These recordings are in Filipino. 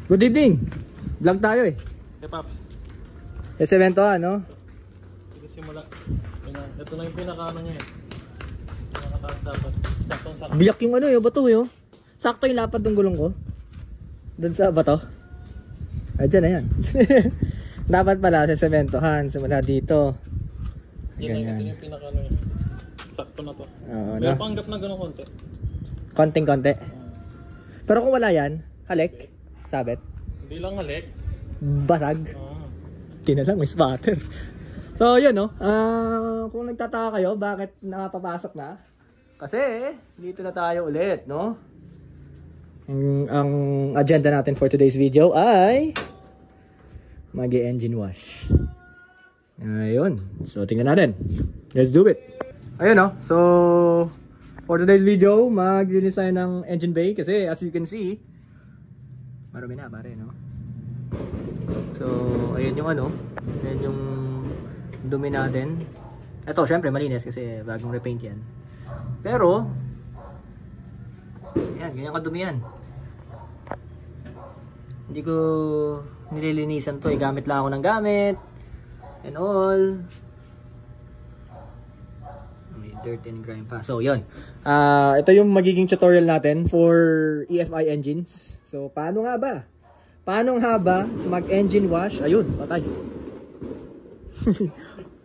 Good evening. Vlog tayo eh. Hey Paps. Semento no? Sige simula. Ito na yung pinaka-ano niya eh. Pinaka-taas dapat. Saktong-sakto. Biyak yung ano yung bato yo. Sakto yung lapad ng gulong ko. Doon sa bato. Ay dyan na yan. Dapat pala sa sementohan. Simula dito. Yan yung pinaka-ano yun. Sakto na to. Oo, may no? panggap na gano'ng konti. Konting-konti. Pero kung wala yan, halik. Sabit. Hindi lang halik. Basag. Kinalang may spatter. So yun no. Kung nagtataka kayo bakit nakapapasok na, kasi dito na tayo ulit no. Ang agenda natin for today's video ay mag-engine wash. Ayun. So tingnan natin. Let's do it. Ayun no. So for today's video, mag-linis tayo ng engine bay kasi as you can see, marami na pare no. So ayun yung ano, ayun yung dumi natin. Ito syempre malinis kasi bagong repaint yan. Pero yan, ganyan kadumi yan. Hindi ko nililinisan to eh, gamit lang ako ng gamit and all. May dirt and grime pa. So yun, ito yung magiging tutorial natin for EFI engines. So paano nga ba? Paano nga ba mag-engine wash? Ayun, patay.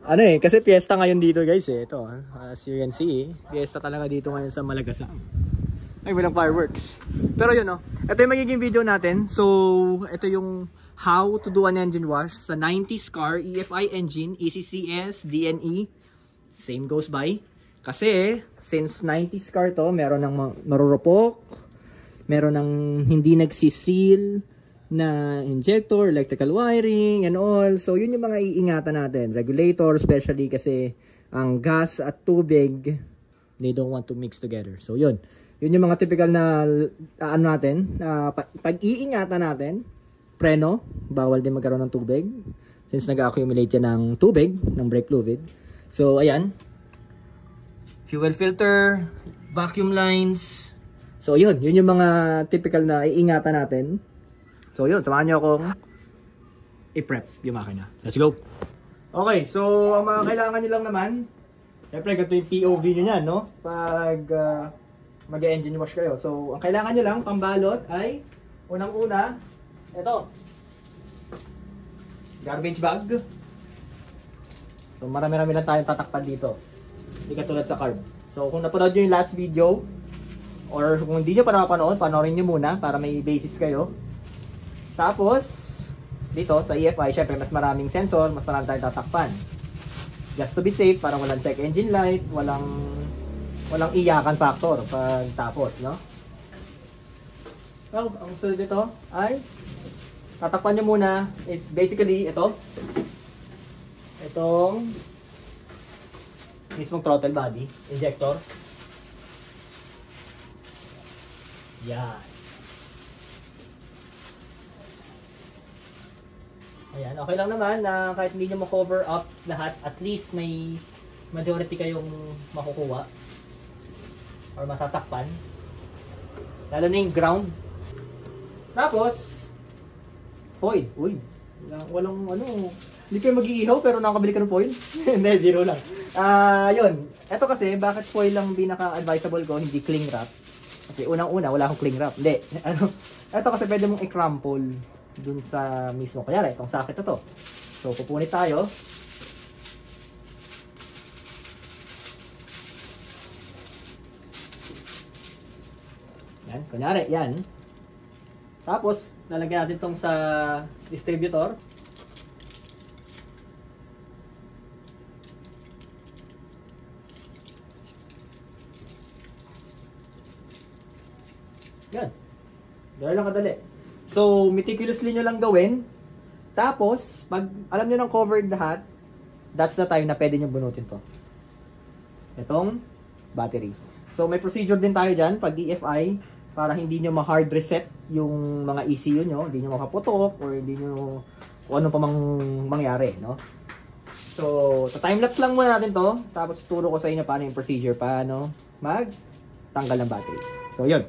Ano eh, kasi piyesta ngayon dito guys eh. Ito, as you can see, piyesta talaga dito ngayon sa Malagasang. Ay, walang fireworks. Pero yun no, ito yung magiging video natin. So, ito yung how to do an engine wash sa 90s car, EFI engine, ECCS, DNE. Same goes by. Kasi, since 90s car to, meron ng marurupok, meron ng hindi nagsiseal na injector, electrical wiring and all. So yun yung mga iingatan natin, regulator especially kasi ang gas at tubig, they don't want to mix together. So yun yung mga typical na ano natin, pag-iingatan natin. Preno, bawal din magkaroon ng tubig since nag-accumulate yan ng tubig, ng brake fluid. So ayan, fuel filter, vacuum lines. So yun yung mga typical na iingatan natin. So yun, samahan nyo akong i-prep yung makina. Let's go! Okay, so ang mga kailangan nyo lang naman, syempre ganito yung POV nyo yan, no? Pag mag-engine wash kayo. So ang kailangan nyo lang, pambalot ay unang-una, ito, garbage bag. So marami-rami lang tayong tatakpan dito. Hindi katulad sa carb. So kung napanood nyo yung last video, or kung hindi nyo pa napanood, panoorin nyo muna para may basis kayo. Tapos, dito sa EFI, syempre mas maraming sensor, mas maraming tayong tatakpan. Just to be safe, para walang check engine light, walang iyakan factor pag tapos, no? Well, ang sunod dito ay, tatakpan nyo muna is basically ito. Itong mismong throttle body, injector. Yan. Ayan, okay lang naman na kahit hindi nyo ma-cover up lahat, at least may majority kayong makukuha or matatakpan. Lalo na yung ground. Tapos, foil. Uy, walang ano, hindi kayo mag-iihaw pero nakakabili ka ng foil? Hindi, zero lang. Yun, eto kasi, bakit foil lang pinaka-advisable ko, hindi cling wrap? Kasi unang-una, wala akong cling wrap. Hindi, ano, eto kasi pwede mong i-crumple dun sa mismo, kaya itong sakit na to. So pupunit tayo. Yan, kunyari, yan. Tapos lalagyan natin itong sa distributor. Yan, dahil lang kadali. So, meticulously nyo lang gawin. Tapos, pag alam nyo ng covered lahat, that's the time na pwede nyo bunutin to. Itong battery. So, may procedure din tayo dyan pag EFI para hindi nyo ma-hard reset yung mga ECU nyo. Hindi nyo makaputok or hindi nyo kung ano pa mang mangyari, no? So, sa time-lapse lang muna natin to. Tapos, turo ko sa inyo paano yung procedure, paano mag-tanggal ng battery. So, yun.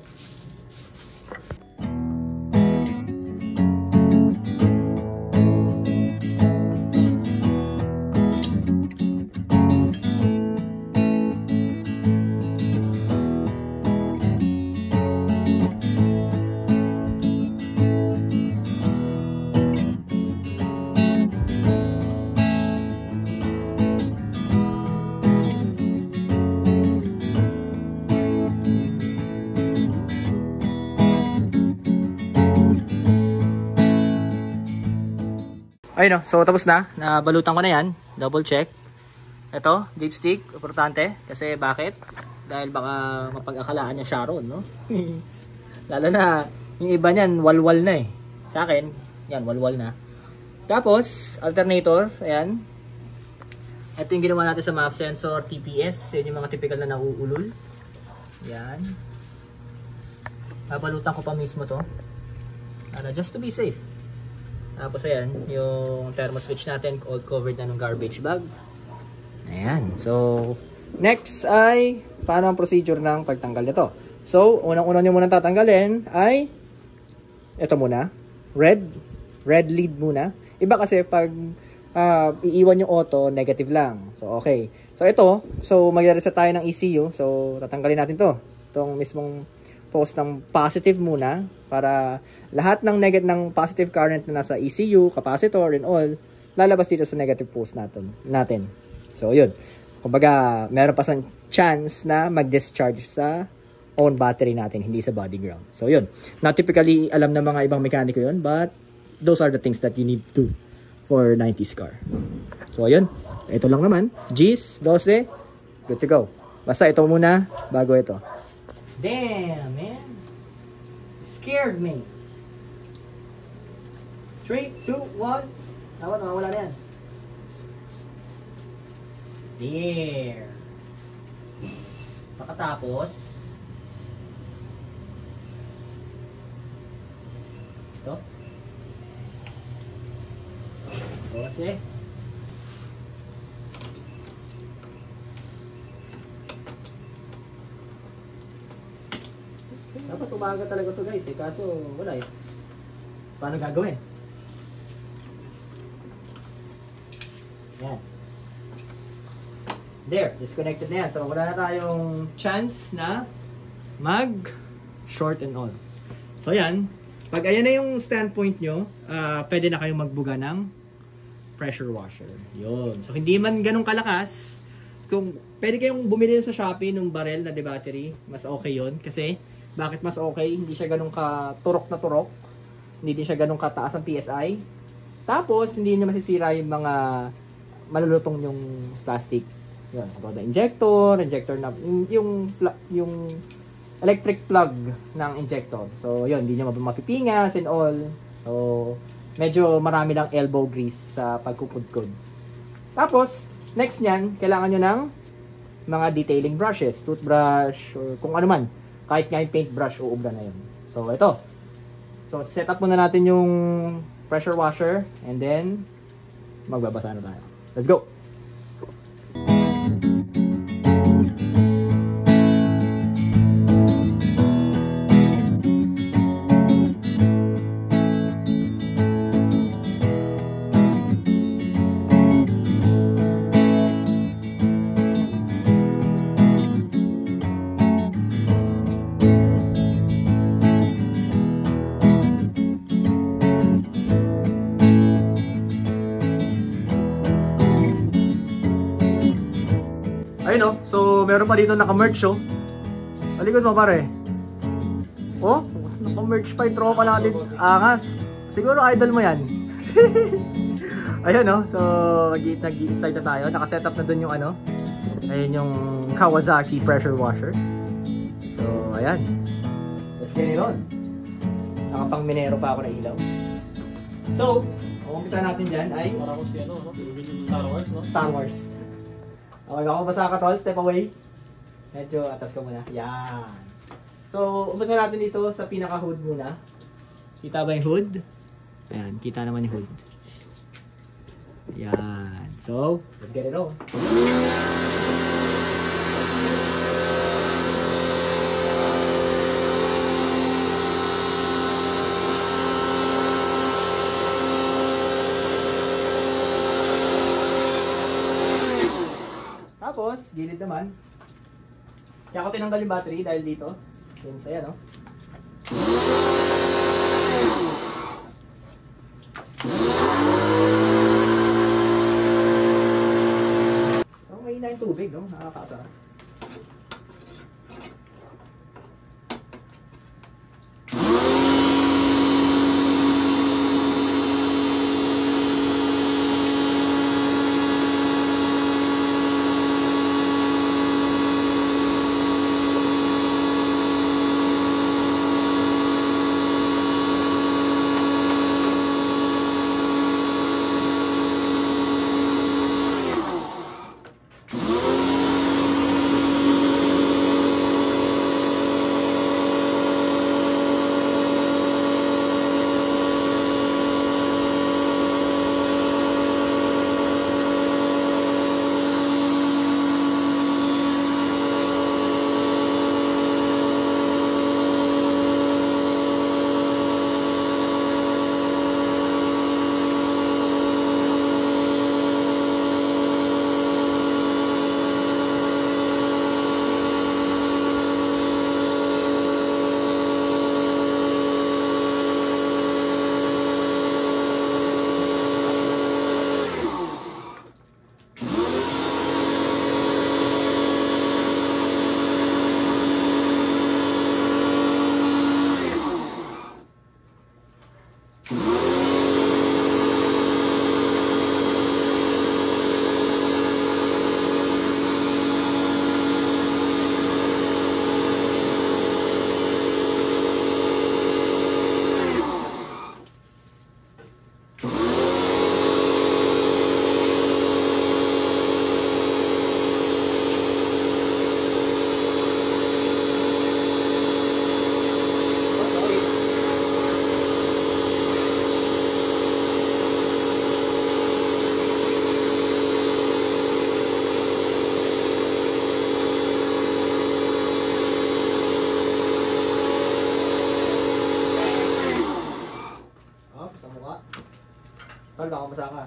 Ayun, no? So tapos na. Nabalutan ko na yan. Double check. Ito, dipstick. Importante. Kasi bakit? Dahil baka mapag-akalaan niya Sharon, no? Lalo na, yung iba niyan, walwal na eh. Sa akin, yan, walwal na. Tapos, alternator. Ayan. Ito yung ginawa natin sa MAF sensor, TPS. Yan yung mga typical na nauulol. Yan. Babalutan ko pa mismo to. Just to be safe. Tapos ayan, yung thermo switch natin, all covered na ng garbage bag. Ayan. So, next ay, paano ang procedure ng pagtanggal nito? So, unang-una nyo muna tatanggalin ay, ito muna, red lead muna. Iba kasi pag iiwan yung auto, negative lang. So, okay. So, ito, mag-reset tayo ng ECU. So, tatanggalin natin to. Itong mismong post ng positive muna para lahat ng negative ng positive current na nasa ECU, capacitor and all lalabas dito sa negative post natin. So yun. Kumbaga, meron pa sang chance na mag-discharge sa own battery natin, hindi sa body ground. So yun. Not typically alam ng mga ibang mekaniko yun, but those are the things that you need to for 90s car. So ayun. Ito lang naman. G's, 12, good to go. Basta ito muna bago ito. Damn, man. Scared me. 3, 2, 1. Wala na yan. There. Pagkatapos, ito. 12. Dapat umaga talaga to guys eh, kaso wala eh. Paano gagawin? Yan. There, disconnected na yan. So wala na tayong chance na mag-short and all. So yan, pag ayan na yung standpoint nyo, pwede na kayong magbuga ng pressure washer. Yun. So hindi man ganun kalakas, kung pwede kayong bumili sa Shopee ng barrel na battery, mas okay yun. Kasi bakit mas okay? Hindi siya ganun ka turok na turok. Hindi din siya ganun kataas ang PSI. Tapos, hindi niya masisira yung mga malulutong yung plastic. Yun, about the injector na, yung electric plug ng injector. So, yun, hindi niya mapipingas and all. So, medyo marami lang elbow grease sa pagkupudkod. Tapos, next niyan, kailangan nyo ng mga detailing brushes, toothbrush, or kung ano man. Kahit nga yung paintbrush, uubra na yun. So, ito. So, set up muna natin yung pressure washer and then magbabasa na tayo. Let's go! Ayun oh, so meron pa dito naka-merch oh. Alikod mo pare. Oh, naka-merch pa yung tropa natin. Angas. Siguro idol mo yan. Ayun oh, so nag-i-start na tayo. Naka-setup na dun yung ano. Ayun yung Kawasaki pressure washer. So, ayan. Let's get it on. Nakapang minero pa ako na ilaw. So, umpisa natin dyan ay para ko si ano, no? Star Wars, no? Star Wars. Okay, ako basa ka tol, step away. Medyo atas ka muna. Yan. So, umpisa natin dito sa pinaka-hood muna. Kita ba yung hood? Ayan, kita naman yung hood. Yan. So, let's get it on. Tapos, gilid naman. Kaya ako tinanggal yung battery dahil dito. Since ayan, no? So, may na yung tubig, no? Nakakasarap. Tol, baka masa ka.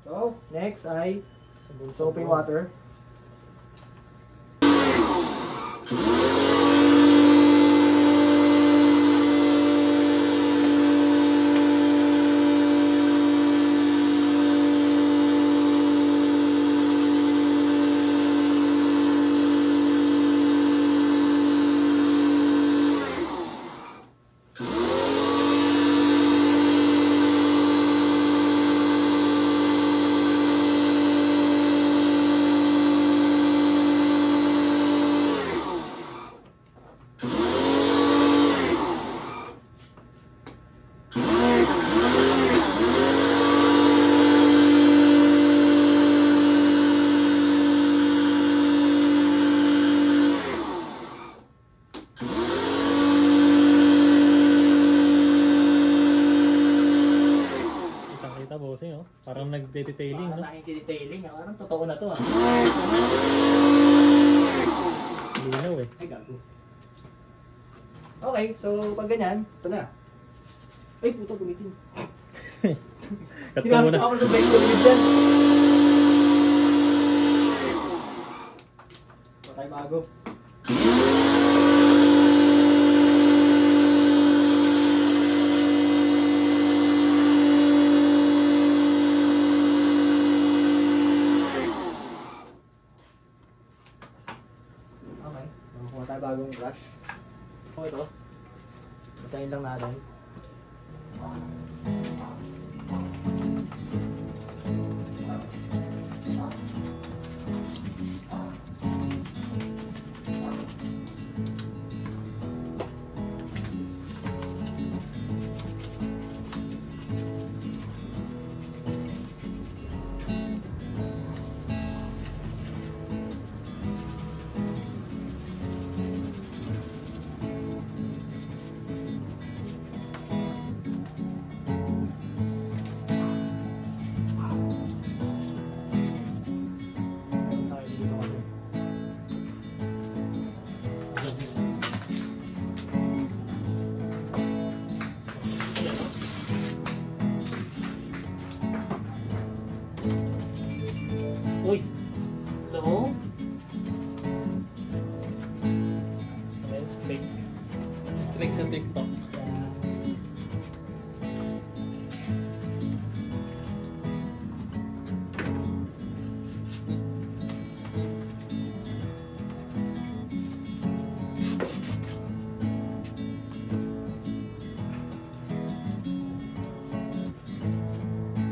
So, next ay soaping water. Bossing, oh. Parang nagde-detailing, no? Parang nagde-detailing. Parang totoo na to, ah. Linaw, eh. Ay, gago. Okay, so pag ganyan, ito na. Ay, puto, gumitin. Cut mo Ginamit muna. ako sa bike gumit dyan. Patay bago. Okay, makukuha tayo bagong brush. O ito, basahin lang natin. Uy! So, Ayan, streak. Streak sa TikTok.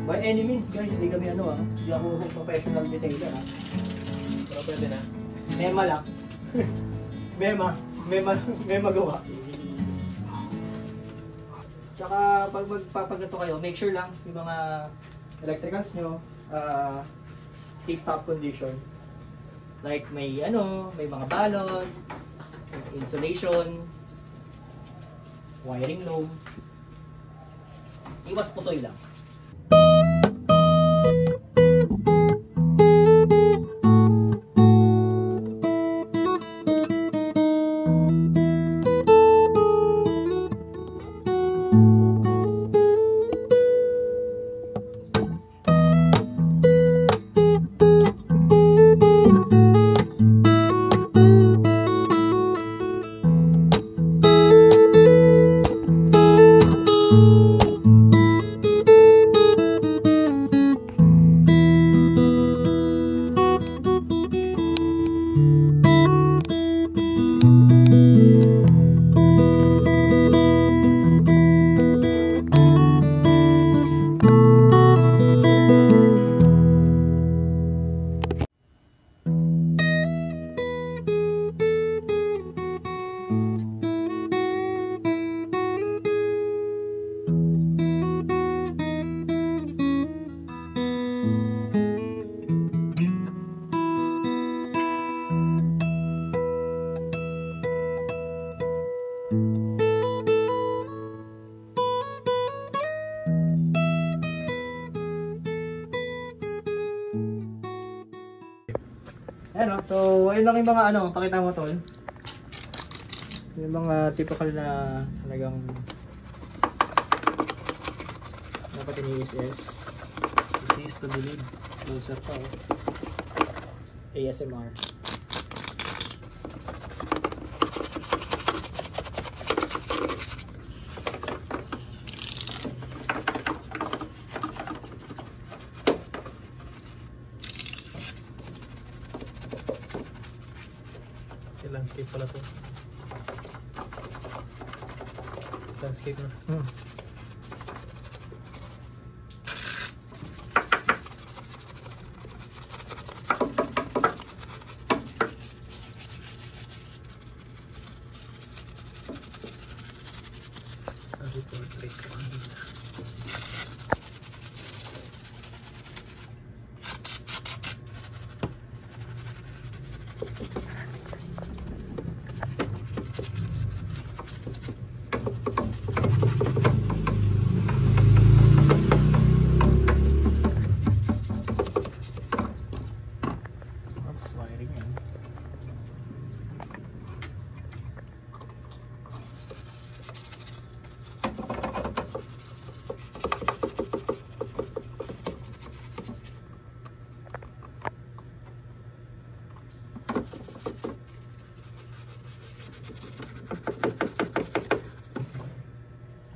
by any means guys, hindi kami ano ah, hindi ako professional detailer ah. Pero pwede na. Mema lang. Mema gawa. Tsaka pag magpapagato kayo, make sure lang yung mga electricals nyo, tip-top condition. Like may ano, may mga balon, may insulation. wiring loom. Iwas pusoy lang. Ayan o, so ayun lang yung mga ano, pakita mo tol. Yung mga typical na talagang dapat ini-SS. This is to believe. Closer pa oh. ASMR. Landscape pala to. Landscape na.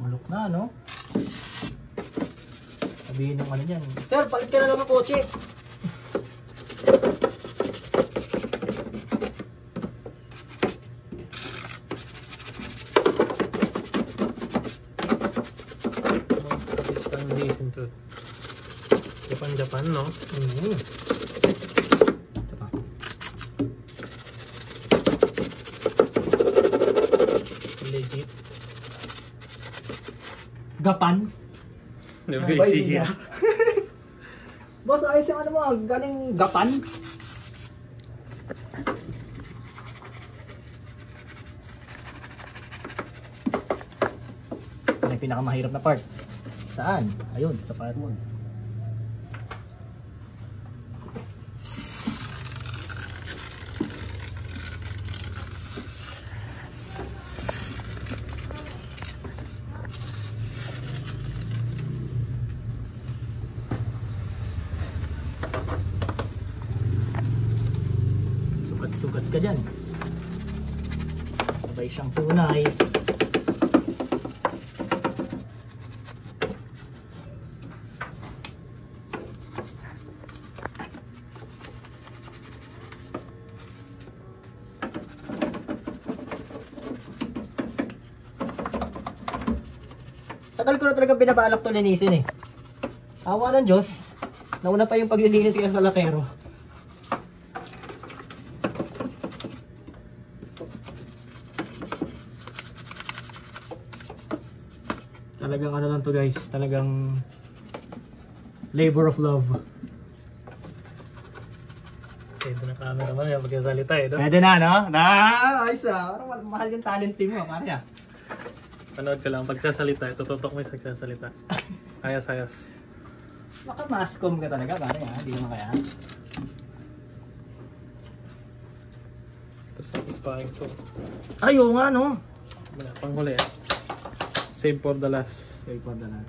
Mulok na, no? Sabihin ng ano dyan, sir, palit ka na lang ng kotse. Japan, no? Ito pa. Legit. Gapan? Nabaisiya. Boss, ayos yung ano mo, galing Gapan? Ano yung pinakamahirap na part? Saan? Ayun, sa firewall. Sugat ka dyan. Sabay siyang tunay. Tagal ko na talaga binabalak to linisin eh. Awa ng Diyos. Nauna pa yung paglilinis kaya sa lakero. Talagang ano lang to guys, talagang labor of love. Pwede na camera ba yan pagkasalita eh, no? Pwede na, no? Na, ayos ah. Parang mahal yung talent team mo, pare ah. Panood ka lang. Pagsasalita, tututok mo yung nagsasalita. Ayas. Baka mascom ka talaga, pare ha? Hindi naman kaya. Tapos pa ito. Ay, oo nga, no? Wala, panghuli. Save for the last. Okay, kwanda na.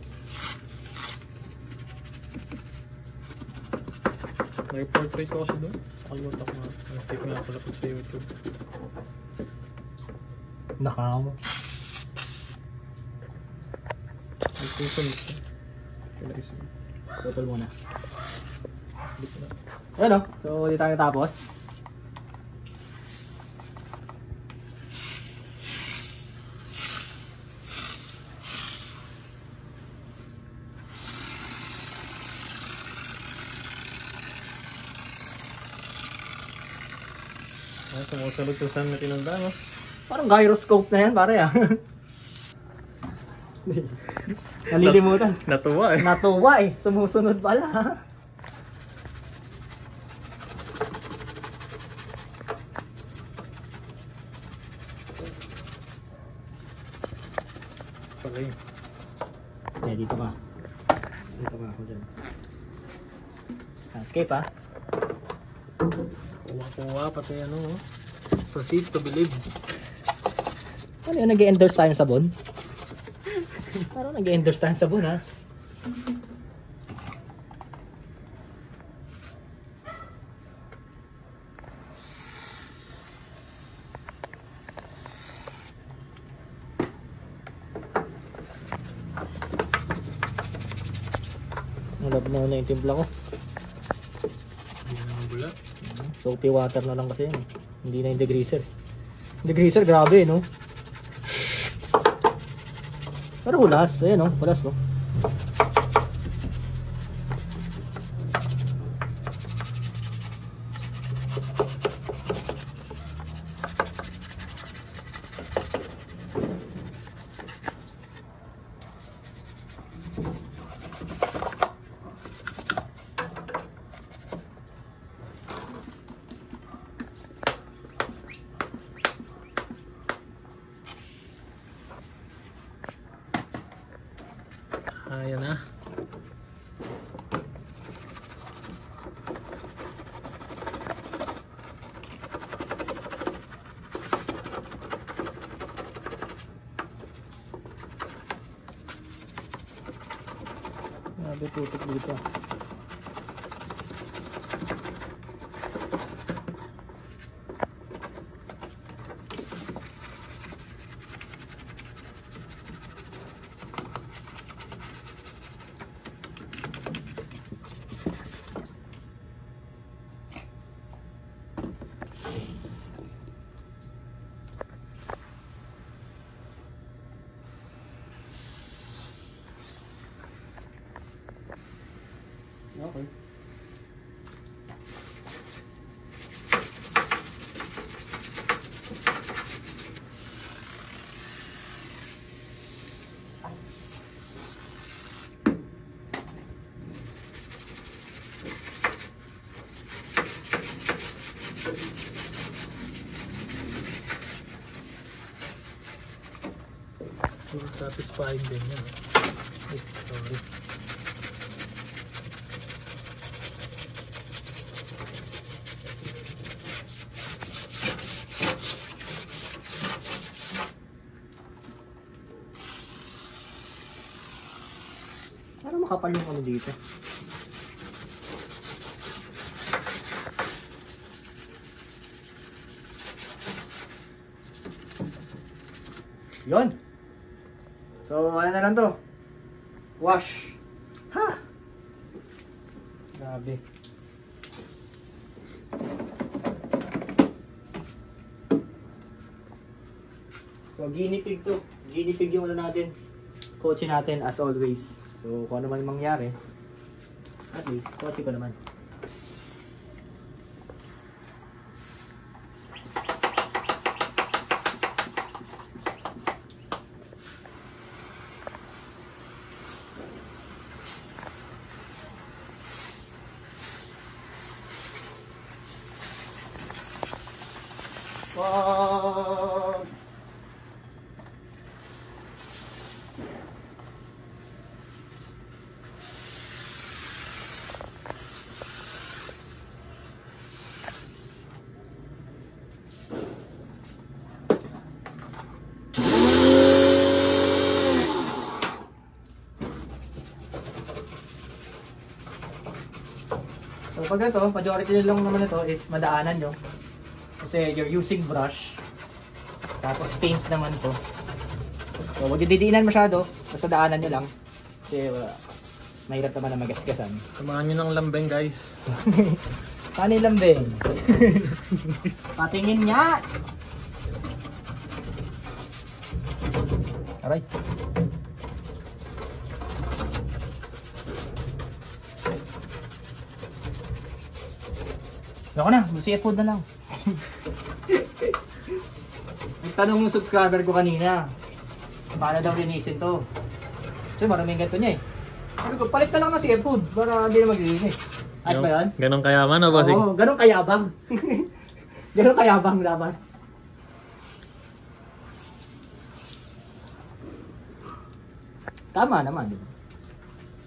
May portrait ko kasi doon. Nakalimutan ko nga. Nag-take nga pala po sa YouTube. Nakaw. May susunod siya. Putol muna. Ayan o. So, hindi tayo tapos. Sumusunod kung saan na tinunda, no? Parang gyroscope na yan, pare ah. Nalilimutan. Natuwa eh. Natuwa eh. Sumusunod pala ha. Okay. Eh, dito ka. Dito ka ako dyan. Escape ha. Kuha-kuha, pati ano, oh. Proceed to believe. Ano yun, nag-endorse tayong sabon? Parang nag-endorse tayong sabon ha. Nalabnaw na yung timpla ko. Hindi naman bula. Soapy water na lang kasi yan eh. Hindi na yung degreaser. Degreaser grabe no. Pero hulas, ayan no, hulas no. Ayan na. Grabe putik dito. Okay. Satisfying din yan. Ay, sorry. Para makapal yung ano dito. Yun. So, ano na lang to? Wash. Ha! Grabe. So, guinea pig to. Guinea pig yung ano natin. Kotse natin as always. So, kung ano man yung mangyari, at least, kotse ko naman. Wow! So pag ito, majority lang naman ito is madaanan nyo. Kasi you're using brush. Tapos paint naman to. So huwag didiinan masyado. Basta daanan nyo lang. Kasi mahirap naman na magasgasan. Samahan nyo ng lambeng guys. Paano yung lambing? Patingin nga! Aray. Ako na, CF food na lang. Nagtanong yung subscriber ko kanina, paano daw linisin to? Kasi maraming ganito niya eh. Sabi ko, palit na lang ng CF food para hindi na maglilinis. Ayos ba yan? Ganong kayaman o bossing? Oo, ganun kayabang. Ganun kayabang dapat. Tama naman, di ba?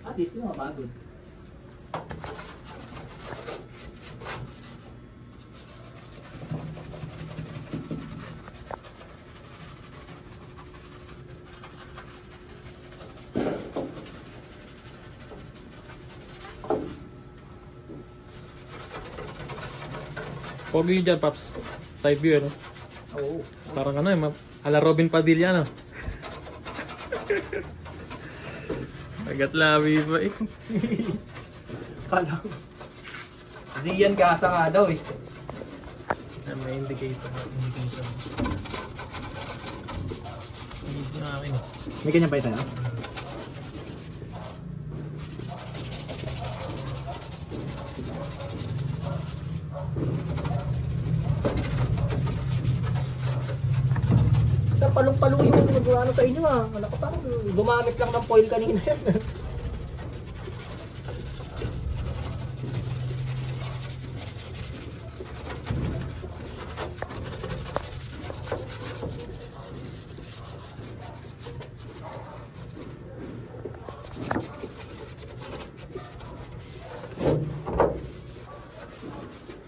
At least yung mapagod. Pogi dyan, Paps. Side view, ano? Oo. Parang ano eh, ala Robin Padilla, no? Agat labi ba eh. Kala ko. Zian Gasa nga daw eh. May indicator. Hindi na akin eh. May ganyan pa ito na? Sir, palong-palo yung ano sa inyo ah. Wala ka parang gumamit lang ng foil kanina yan.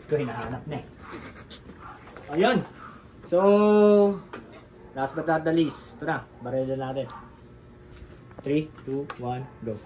Ito hinahanap na eh. Ayun. So, last but not the least. Ito na, baril na natin. 3, 2, 1, go.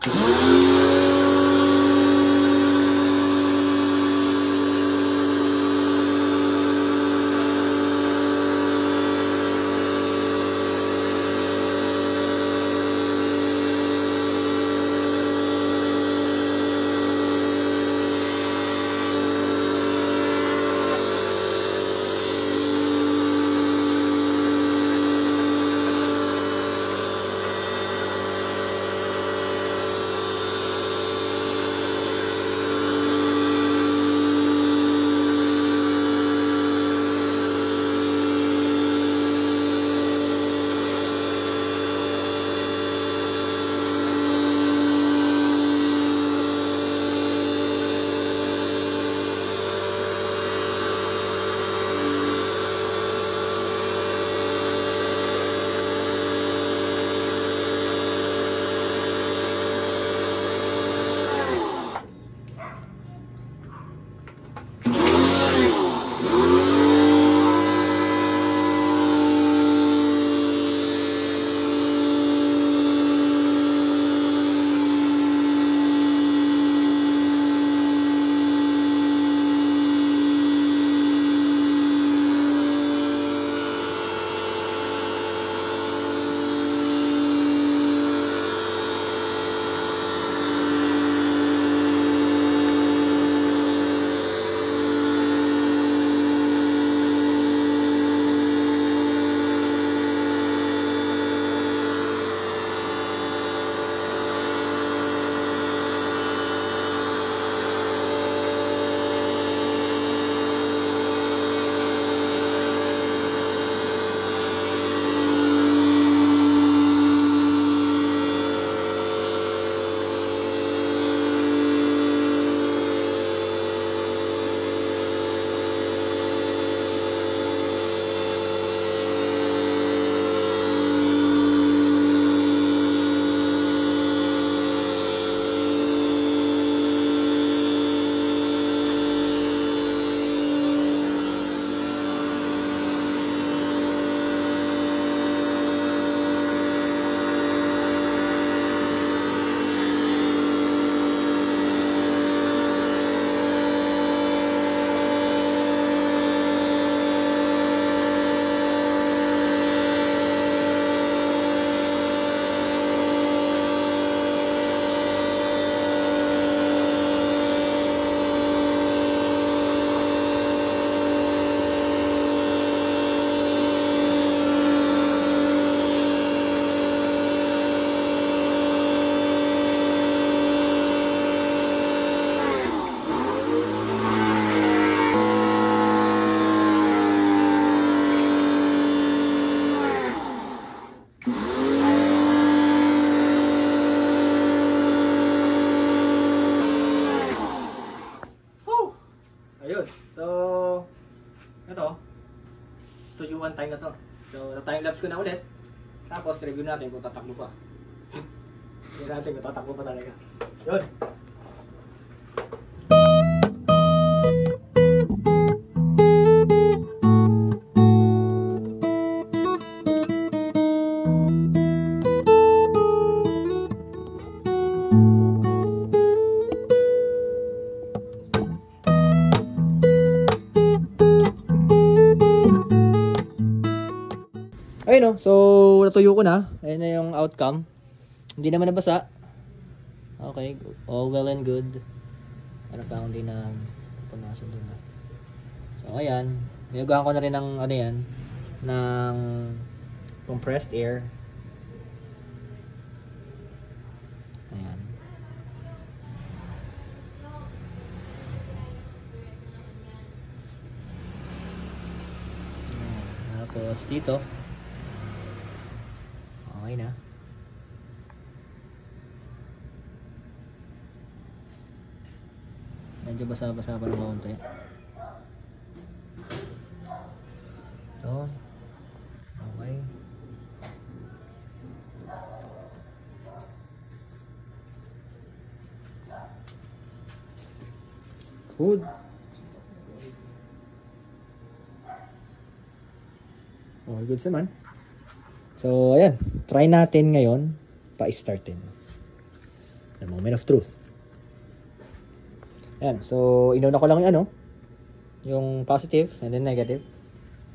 one time na to. So, time-lapse ko na ulit. Tapos, review natin kung tatakbo pa. Review natin kung tatakbo pa talaga. Yun! Ayun, no? So natuyo ko na. Ayun na yung outcome. Hindi naman nabasa. Okay, all well and good. Ano pa hindi na punasan doon na. So ayan, niyagahan ko na rin ng ano yan, ng compressed air. Ayan. Tapos dito okay na. Medyo basa-basa pa ng konti. Ito. Okay. Good. All good naman. So, ayan. Try natin ngayon pa-startin. The moment of truth. Ayan. So, inuna ko lang yung ano, yung positive and then negative.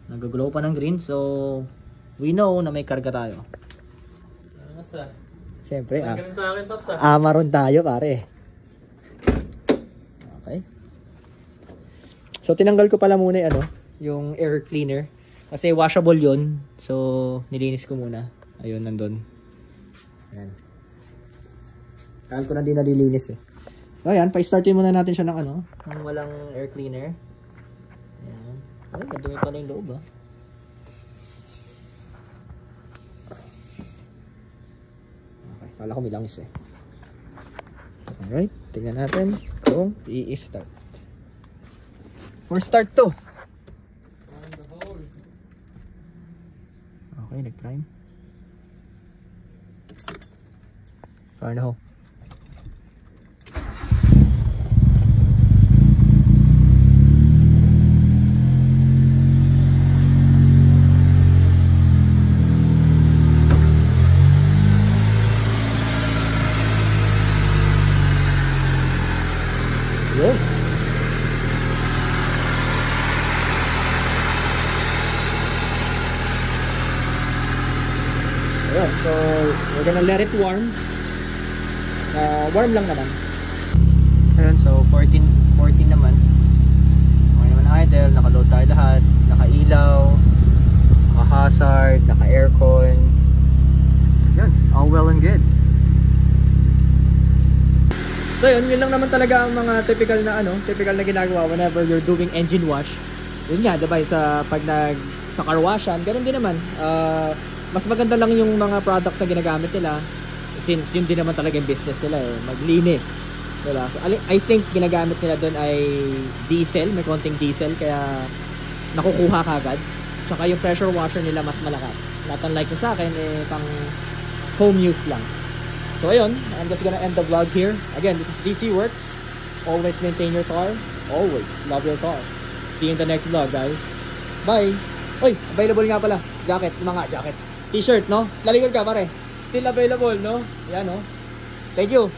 Nag-glow pa ng green. So, we know na may karga tayo. Nasa? Siyempre, Galing sa akin, Pops, amaron tayo, pare. Okay. So, tinanggal ko pala muna yung ano, yung air cleaner. Kasi washable yun. So, nilinis ko muna. Ayun, nandun. Ayan. Tagal ko na din nalilinis eh. So, ayan. Pa-startin muna natin siya ng ano, ng walang air cleaner. Ayan. Ay, madumi pala yung loob ah. Okay, kala ko may langis eh. Alright, tingnan natin kung i-start. For start to. Okay, nag-prime. Fire na ho. Yun. Ayan, so we're gonna let it warm. Warm lang naman. Ayan, so 14 naman. Okay naman idle, naka-load tayo lahat, naka-ilaw, naka-hazard, naka-aircon. Ayan, all well and good. So yun lang naman talaga ang mga typical na ginagawa whenever you're doing engine wash. Yun nga, diba, sa car washan, ganun din naman. Mas maganda lang yung mga products na ginagamit nila since yun din naman talaga yung business nila eh, maglinis, diba? So I think ginagamit nila doon ay diesel, may konting diesel kaya nakukuha kagad. Tsaka yung pressure washer nila mas malakas, not unlike sa akin eh, pang home use lang. So ayun, I'm just gonna end the vlog here. Again, this is DC Works. Always maintain your car, always love your car. See you in the next vlog, guys. Bye! Oy, available nga pala, jacket, mga jacket, t-shirt, no? Lalikod ka pare, still available, no? Yan, no? Thank you!